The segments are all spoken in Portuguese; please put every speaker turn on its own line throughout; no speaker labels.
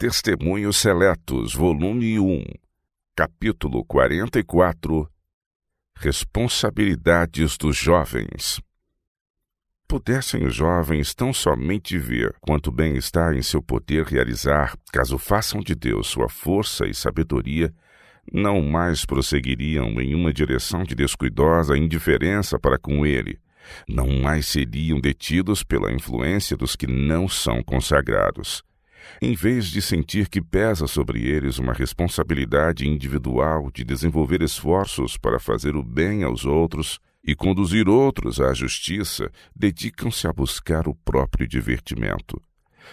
Testemunhos Seletos, volume 1, capítulo 44, Responsabilidades dos jovens. Pudessem os jovens tão somente ver quanto bem está em seu poder realizar, caso façam de Deus sua força e sabedoria, não mais prosseguiriam em uma direção de descuidosa indiferença para com ele, não mais seriam detidos pela influência dos que não são consagrados. Em vez de sentir que pesa sobre eles uma responsabilidade individual de desenvolver esforços para fazer o bem aos outros e conduzir outros à justiça, dedicam-se a buscar o próprio divertimento.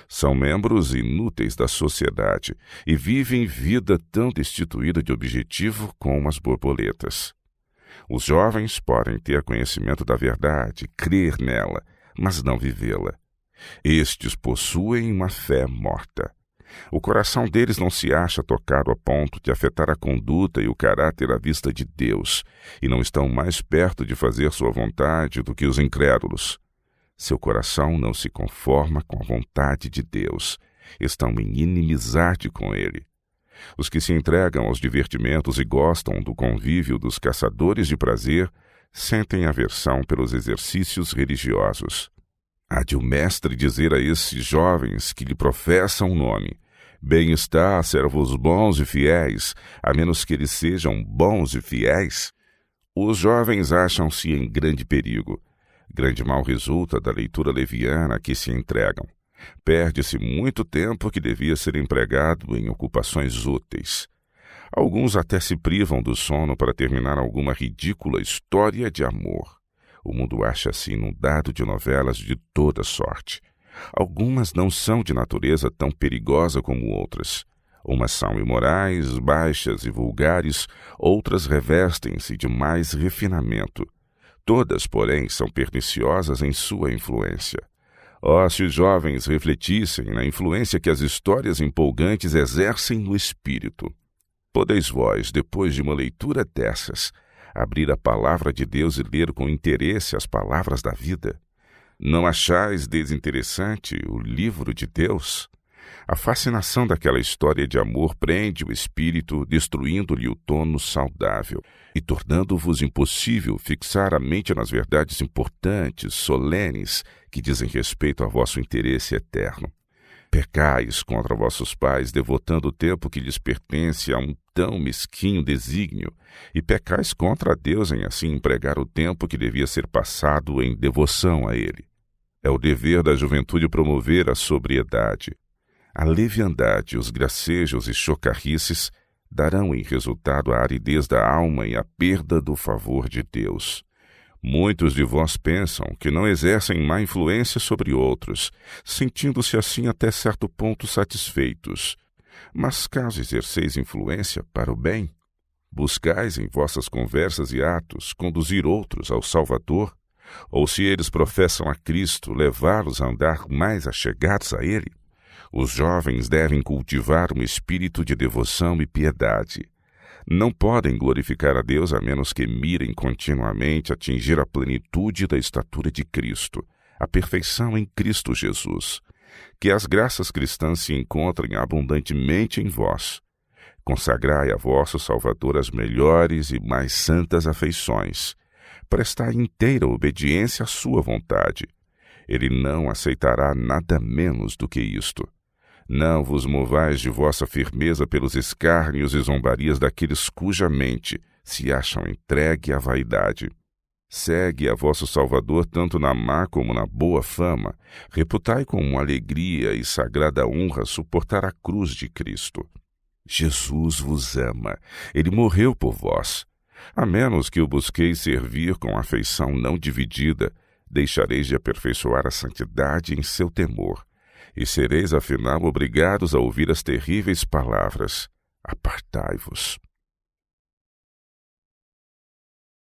São membros inúteis da sociedade e vivem vida tão destituída de objetivo como as borboletas. Os jovens podem ter conhecimento da verdade, crer nela, mas não vivê-la. Estes possuem uma fé morta. O coração deles não se acha tocado a ponto de afetar a conduta e o caráter à vista de Deus, e não estão mais perto de fazer sua vontade do que os incrédulos. Seu coração não se conforma com a vontade de Deus. Estão em inimizade com ele. Os que se entregam aos divertimentos e gostam do convívio dos caçadores de prazer sentem aversão pelos exercícios religiosos. Há de o mestre dizer a esses jovens que lhe professam o nome: bem-está, servos bons e fiéis, a menos que eles sejam bons e fiéis. Os jovens acham-se em grande perigo. Grande mal resulta da leitura leviana a que se entregam. Perde-se muito tempo que devia ser empregado em ocupações úteis. Alguns até se privam do sono para terminar alguma ridícula história de amor. O mundo acha-se inundado de novelas de toda sorte. Algumas não são de natureza tão perigosa como outras. Umas são imorais, baixas e vulgares, outras revestem-se de mais refinamento. Todas, porém, são perniciosas em sua influência. Oh, se os jovens refletissem na influência que as histórias empolgantes exercem no espírito! Podeis vós, depois de uma leitura dessas, abrir a palavra de Deus e ler com interesse as palavras da vida? Não achais desinteressante o livro de Deus? A fascinação daquela história de amor prende o espírito, destruindo-lhe o tono saudável e tornando-vos impossível fixar a mente nas verdades importantes, solenes, que dizem respeito a vosso interesse eterno. Pecais contra vossos pais, devotando o tempo que lhes pertence a um tão mesquinho desígnio, e pecais contra Deus em assim empregar o tempo que devia ser passado em devoção a Ele. É o dever da juventude promover a sobriedade. A leviandade, os gracejos e chocarrices darão em resultado a aridez da alma e a perda do favor de Deus. Muitos de vós pensam que não exercem má influência sobre outros, sentindo-se assim até certo ponto satisfeitos. Mas caso exerceis influência para o bem, buscais em vossas conversas e atos conduzir outros ao Salvador, ou se eles professam a Cristo, levá-los a andar mais achegados a Ele. Os jovens devem cultivar um espírito de devoção e piedade. Não podem glorificar a Deus a menos que mirem continuamente atingir a plenitude da estatura de Cristo, a perfeição em Cristo Jesus. Que as graças cristãs se encontrem abundantemente em vós. Consagrai a vosso Salvador as melhores e mais santas afeições. Prestai inteira obediência à sua vontade. Ele não aceitará nada menos do que isto. Não vos movais de vossa firmeza pelos escárnios e zombarias daqueles cuja mente se acham entregue à vaidade. Segue a vosso Salvador tanto na má como na boa fama. Reputai com alegria e sagrada honra suportar a cruz de Cristo. Jesus vos ama. Ele morreu por vós. A menos que o busqueis servir com afeição não dividida, deixareis de aperfeiçoar a santidade em seu temor. E sereis, afinal, obrigados a ouvir as terríveis palavras: apartai-vos.